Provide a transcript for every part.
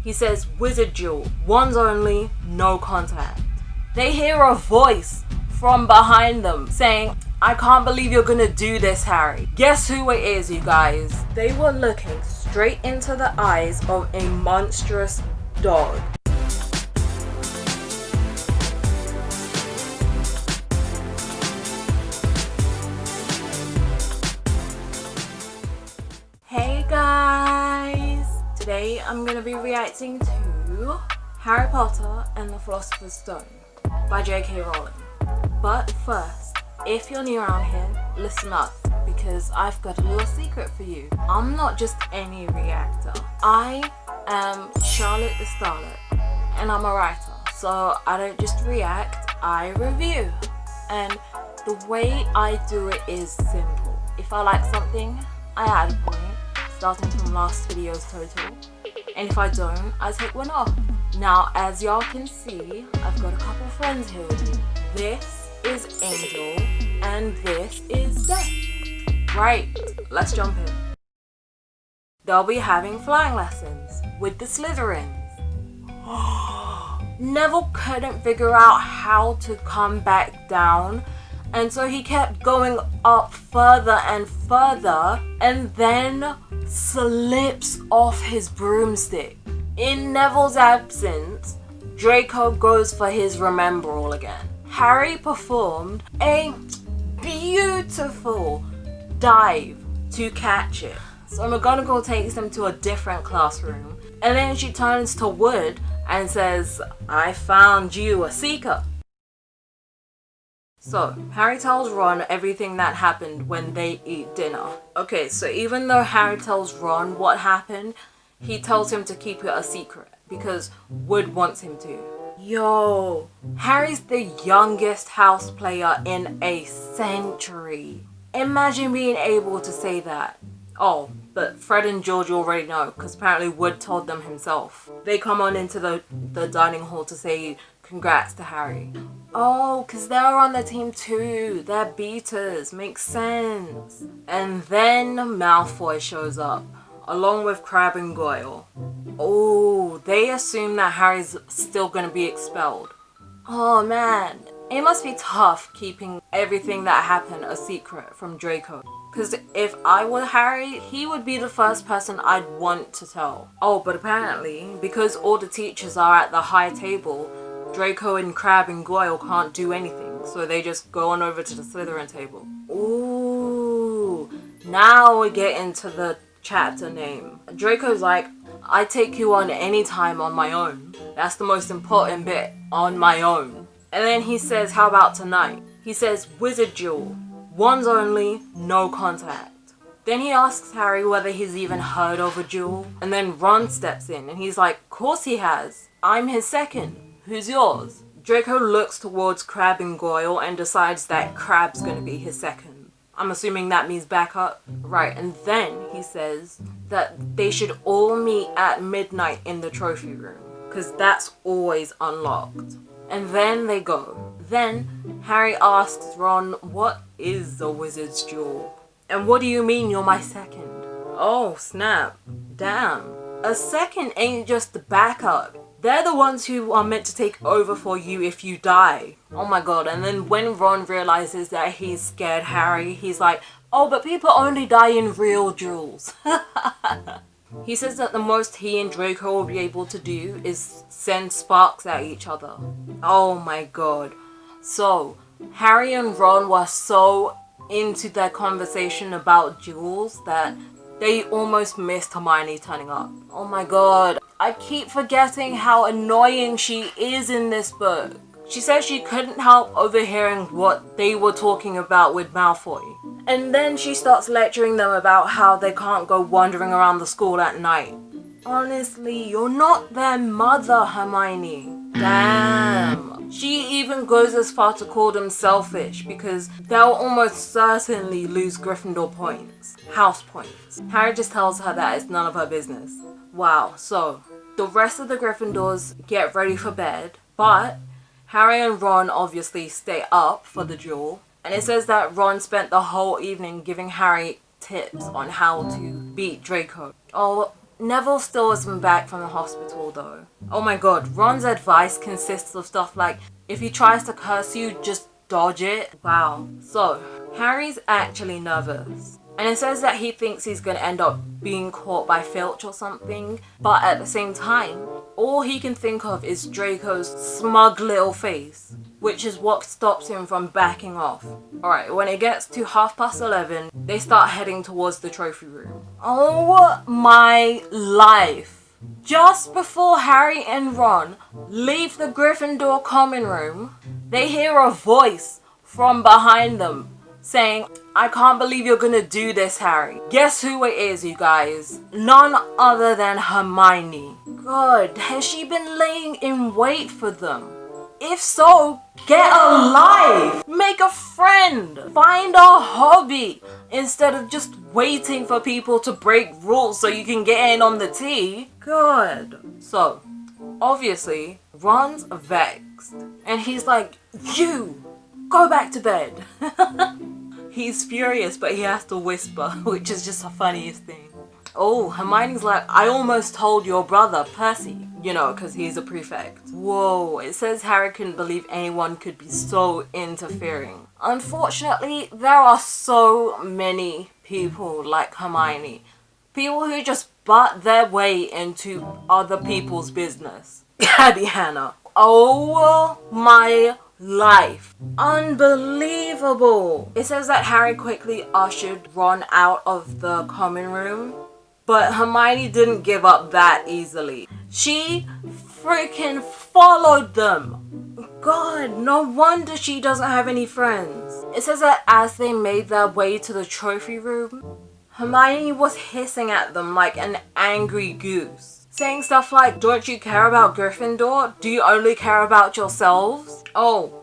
He says, wizard duel, wands only, no contact. They hear a voice from behind them saying, I can't believe you're gonna do this, Harry. Guess who it is, you guys? They were looking straight into the eyes of a monstrous dog. Hey guys! Today I'm gonna be reacting to Harry Potter and the Philosopher's Stone by J.K. Rowling. But first, if you're new around here, listen up, because I've got a little secret for you. I'm not just any reactor. I am Charlotte the Starlet, and I'm a writer. So I don't just react, I review. And the way I do it is simple. If I like something, I add a point, starting from last video's total. And if I don't, I take one off. Now, as y'all can see, I've got a couple friends here with me. This is Angel, and this is Seth. Right, let's jump in. They'll be having flying lessons with the Slytherins. Neville couldn't figure out how to come back down, and so he kept going up further and further, and then slips off his broomstick. In Neville's absence, Draco goes for his remember-all again. Harry performed a beautiful dive to catch it. So McGonagall takes him to a different classroom, and then she turns to Wood and says, I found you a seeker. So, Harry tells Ron everything that happened when they eat dinner. Okay, so even though Harry tells Ron what happened, he tells him to keep it a secret because Wood wants him to. Yo, Harry's the youngest house player in a century. Imagine being able to say that. Oh, but Fred and George already know because apparently Wood told them himself. They come on into the dining hall to say congrats to Harry. Oh, because they're on the team too. They're beaters. Makes sense. And then Malfoy shows up, along with Crabbe and Goyle. Oh, they assume that Harry's still going to be expelled. Oh man, it must be tough keeping everything that happened a secret from Draco. Because if I were Harry, he would be the first person I'd want to tell. Oh, but apparently, because all the teachers are at the high table, Draco and Crabbe and Goyle can't do anything, so they just go on over to the Slytherin table. Ooh, now we get into the chapter name. Draco's like, I take you on any time on my own. That's the most important bit, on my own. And then he says, how about tonight? He says, wizard duel, wands only, no contact. Then he asks Harry whether he's even heard of a duel, and then Ron steps in and he's like, course he has. I'm his second. Who's yours? Draco looks towards Crabbe and Goyle and decides that Crabbe's gonna be his second. I'm assuming that means backup. Right, and then he says that they should all meet at midnight in the trophy room, because that's always unlocked. And then they go. Then Harry asks Ron, what is a wizard's duel? And what do you mean you're my second? Oh snap, damn. A second ain't just the backup. They're the ones who are meant to take over for you if you die. Oh my god, and then when Ron realizes that he's scared Harry, he's like, oh, but people only die in real duels. He says that the most he and Draco will be able to do is send sparks at each other. Oh my god. So, Harry and Ron were so into their conversation about duels that they almost missed Hermione turning up. Oh my god. I keep forgetting how annoying she is in this book. She says she couldn't help overhearing what they were talking about with Malfoy. And then she starts lecturing them about how they can't go wandering around the school at night. Honestly, you're not their mother, Hermione. Damn. She even goes as far to call them selfish because they'll almost certainly lose Gryffindor points. House points. Harry just tells her that it's none of her business. Wow, so the rest of the Gryffindors get ready for bed, but Harry and Ron obviously stay up for the duel. And it says that Ron spent the whole evening giving Harry tips on how to beat Draco. Oh, Neville still isn't back from the hospital though. Oh my god, Ron's advice consists of stuff like, if he tries to curse you, just dodge it. Wow. So, Harry's actually nervous. And it says that he thinks he's going to end up being caught by Filch or something. But at the same time, all he can think of is Draco's smug little face, which is what stops him from backing off. Alright, when it gets to 11:30, they start heading towards the trophy room. Oh my life. Just before Harry and Ron leave the Gryffindor common room, they hear a voice from behind them saying, I can't believe you're gonna do this, Harry. Guess who it is, you guys? None other than Hermione. God, has she been laying in wait for them? If so, get a life! Make a friend! Find a hobby! Instead of just waiting for people to break rules so you can get in on the tea. God. So, obviously, Ron's vexed. And he's like, you! Go back to bed! He's furious, but he has to whisper, which is just the funniest thing. Oh, Hermione's like, I almost told your brother, Percy. You know, because he's a prefect. Whoa, it says Harry couldn't believe anyone could be so interfering. Unfortunately, there are so many people like Hermione. People who just butt their way into other people's business. Abby Hannah. Oh my life. Unbelievable. It says that Harry quickly ushered Ron out of the common room. But Hermione didn't give up that easily. She freaking followed them. God, no wonder she doesn't have any friends. It says that as they made their way to the trophy room, Hermione was hissing at them like an angry goose. Saying stuff like, don't you care about Gryffindor? Do you only care about yourselves? Oh.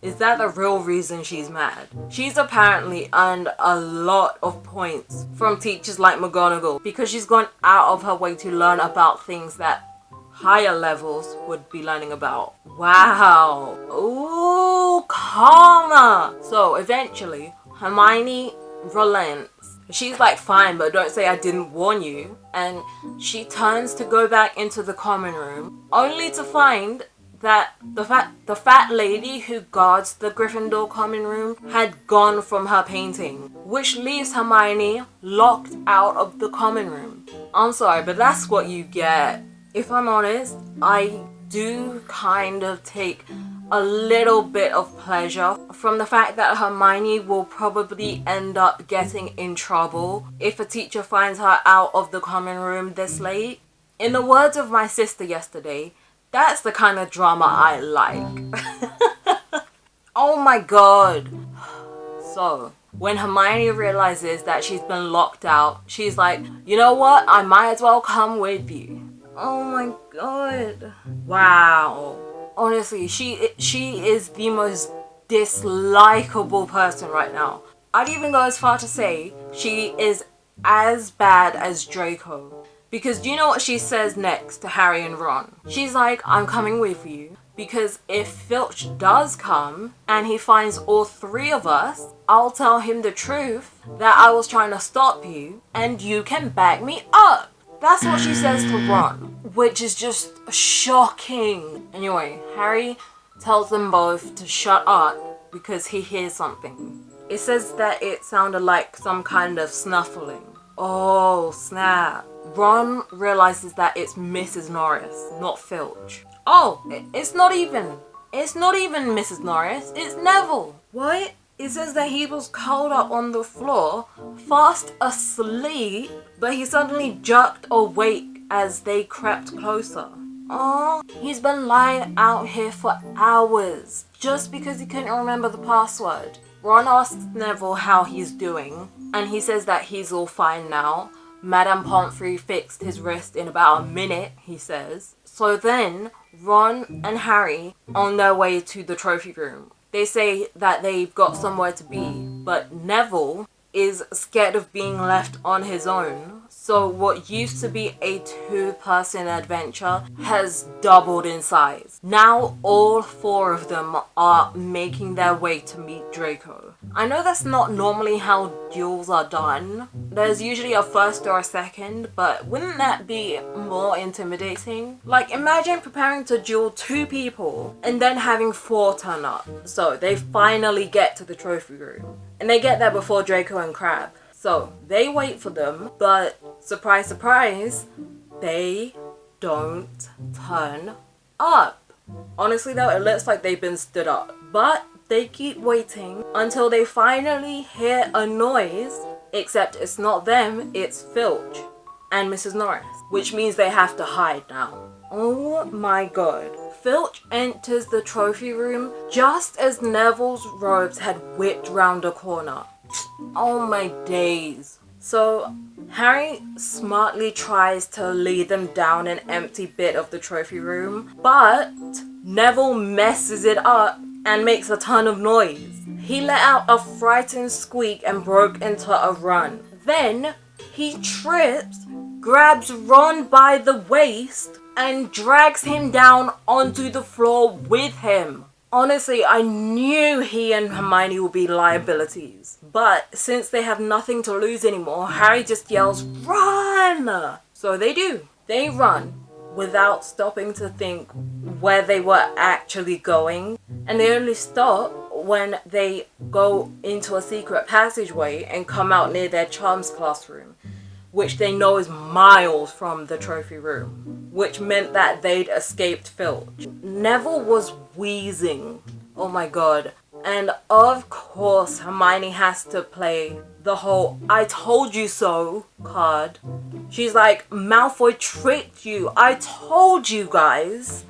Is that the real reason she's mad? She's apparently earned a lot of points from teachers like McGonagall because she's gone out of her way to learn about things that higher levels would be learning about. Wow. Ooh, karma. So eventually, Hermione relents. She's like, fine, but don't say I didn't warn you. And she turns to go back into the common room, only to find that the fat lady who guards the Gryffindor common room had gone from her painting, which leaves Hermione locked out of the common room. I'm sorry, but that's what you get. If I'm honest, I do kind of take a little bit of pleasure from the fact that Hermione will probably end up getting in trouble if a teacher finds her out of the common room this late. In the words of my sister yesterday, that's the kind of drama I like. Oh my god. So, when Hermione realizes that she's been locked out, she's like, you know what? I might as well come with you. Oh my god. Wow. Honestly, she is the most dislikable person right now. I'd even go as far to say she is as bad as Draco. Because do you know what she says next to Harry and Ron? She's like, I'm coming with you. Because if Filch does come and he finds all three of us, I'll tell him the truth that I was trying to stop you and you can back me up. That's what she says to Ron, which is just shocking. Anyway, Harry tells them both to shut up because he hears something. It says that it sounded like some kind of snuffling. Oh, snap. Ron realizes that it's Mrs. Norris, not Filch. Oh, it's not even Mrs. Norris, it's Neville. What? It says that he was curled up on the floor, fast asleep, but he suddenly jerked awake as they crept closer. Oh, he's been lying out here for hours, just because he couldn't remember the password. Ron asks Neville how he's doing, and he says that he's all fine now. Madame Pomfrey fixed his wrist in about a minute, he says. So then, Ron and Harry on their way to the trophy room. They say that they've got somewhere to be, but Neville is scared of being left on his own. So what used to be a two-person adventure has doubled in size. Now all four of them are making their way to meet Draco. I know that's not normally how duels are done. There's usually a first or a second, but wouldn't that be more intimidating? Like, imagine preparing to duel 2 people and then having 4 turn up. So they finally get to the trophy room. And they get there before Draco and Crab. So they wait for them, but surprise, surprise, they don't turn up. Honestly though, it looks like they've been stood up. But they keep waiting until they finally hear a noise, except it's not them, it's Filch and Mrs. Norris, which means they have to hide now. Oh my god. Filch enters the trophy room just as Neville's robes had whipped round a corner. Oh my days. So Harry smartly tries to lead them down an empty bit of the trophy room, but Neville messes it up and makes a ton of noise. He let out a frightened squeak and broke into a run. Then he trips, grabs Ron by the waist and drags him down onto the floor with him. Honestly, I knew he and Hermione would be liabilities. But since they have nothing to lose anymore, Harry just yells, "Run!" So they do. They run without stopping to think where they were actually going. And they only stop when they go into a secret passageway and come out near their charms classroom, which they know is miles from the trophy room, which meant that they'd escaped Filch. Neville was wheezing. Oh my god. And of course Hermione has to play the whole "I told you so" card. She's like, "Malfoy tricked you. I told you guys."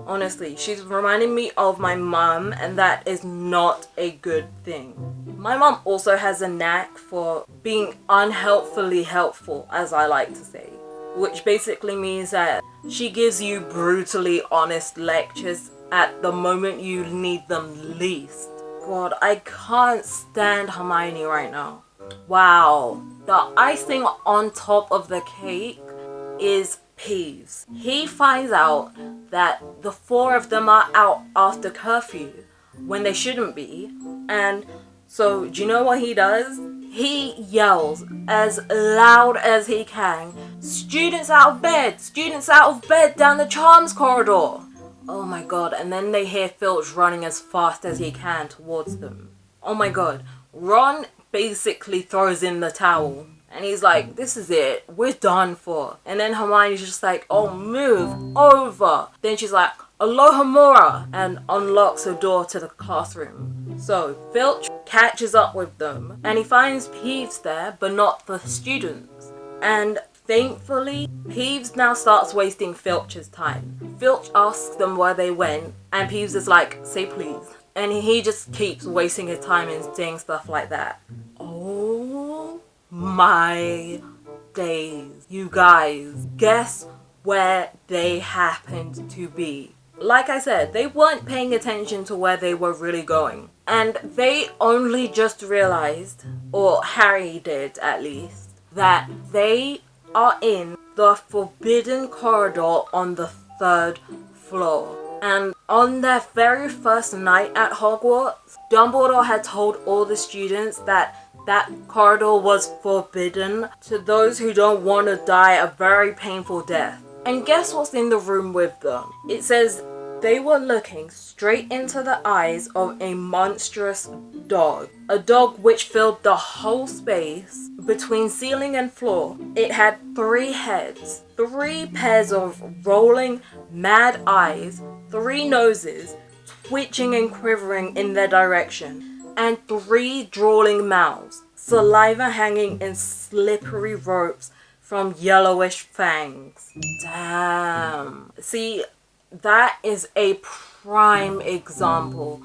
Honestly, she's reminding me of my mum, and that is not a good thing. My mum also has a knack for being unhelpfully helpful, as I like to say, which basically means that she gives you brutally honest lectures at the moment you need them least. God, I can't stand Hermione right now. Wow. The icing on top of the cake is Peeves. He finds out that the 4 of them are out after curfew when they shouldn't be, and so do you know what he does? He yells as loud as he can, "Students out of bed! Students out of bed down the charms corridor!" Oh my god, and then they hear Filch running as fast as he can towards them. Oh my god. Ron basically throws in the towel. And he's like, "This is it. We're done for." And then Hermione's just like, "Oh, move over." Then she's like, "Alohomora," and unlocks the door to the classroom. So Filch catches up with them and he finds Peeves there, but not the students. And thankfully, Peeves now starts wasting Filch's time. Filch asks them where they went and Peeves is like, "Say please." And he just keeps wasting his time and saying stuff like that. Oh my days. You guys, guess where they happened to be? Like I said, they weren't paying attention to where they were really going. And they only just realized, or Harry did at least, that they are in the forbidden corridor on the 3rd floor. And on their very first night at Hogwarts, Dumbledore had told all the students that that corridor was forbidden to those who don't want to die a very painful death. And guess what's in the room with them? It says they were looking straight into the eyes of a monstrous dog. A dog which filled the whole space between ceiling and floor. It had 3 heads, 3 pairs of rolling, mad eyes, 3 noses, twitching and quivering in their direction, and 3 drooling mouths, saliva hanging in slippery ropes from yellowish fangs. Damn. See, that is a prime example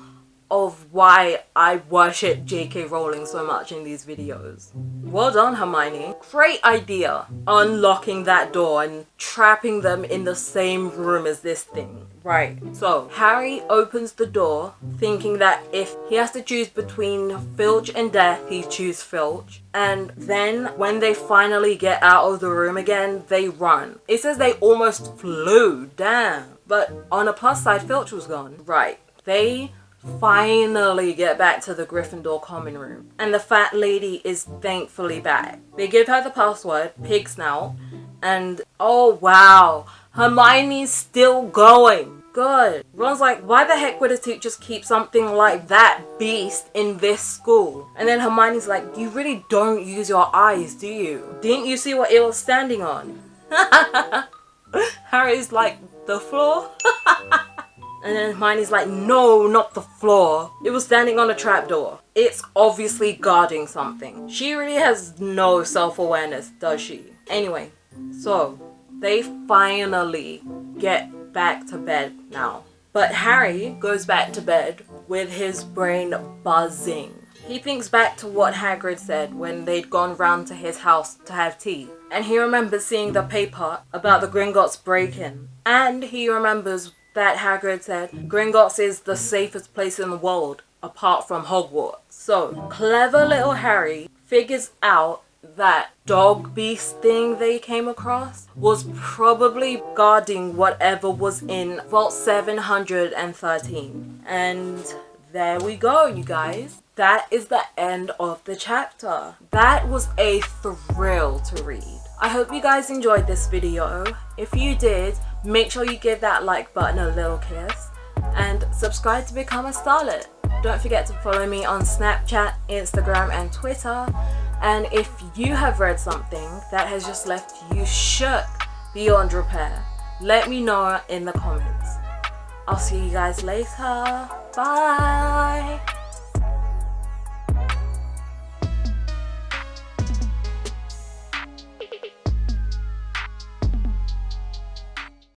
of why I worship J.K. Rowling so much in these videos. Well done, Hermione. Great idea, unlocking that door and trapping them in the same room as this thing. Right, so Harry opens the door thinking that if he has to choose between Filch and death, he chooses Filch. And then when they finally get out of the room again, they run. It says they almost flew, damn. But on a plus side, Filch was gone. Right, they finally get back to the Gryffindor common room. And the fat lady is thankfully back. They give her the password, pig snout, and oh wow, Hermione's still going. Good. Ron's like, why the heck would a teacher keep something like that beast in this school? And then Hermione's like, you really don't use your eyes, do you? Didn't you see what it was standing on? Harry's like, the floor? And then Hermione's like, no, not the floor. It was standing on a trapdoor. It's obviously guarding something. She really has no self-awareness, does she? Anyway, so they finally get back to bed now. But Harry goes back to bed with his brain buzzing. He thinks back to what Hagrid said when they'd gone round to his house to have tea. And he remembers seeing the paper about the Gringotts break-in. And he remembers that Hagrid said Gringotts is the safest place in the world apart from Hogwarts. So clever little Harry figures out that dog beast thing they came across was probably guarding whatever was in Vault 713. And there we go, you guys. That is the end of the chapter. That was a thrill to read. I hope you guys enjoyed this video. If you did, make sure you give that like button a little kiss and subscribe to become a starlet. Don't forget to follow me on Snapchat, Instagram and Twitter. And if you have read something that has just left you shook beyond repair, let me know in the comments. I'll see you guys later. Bye!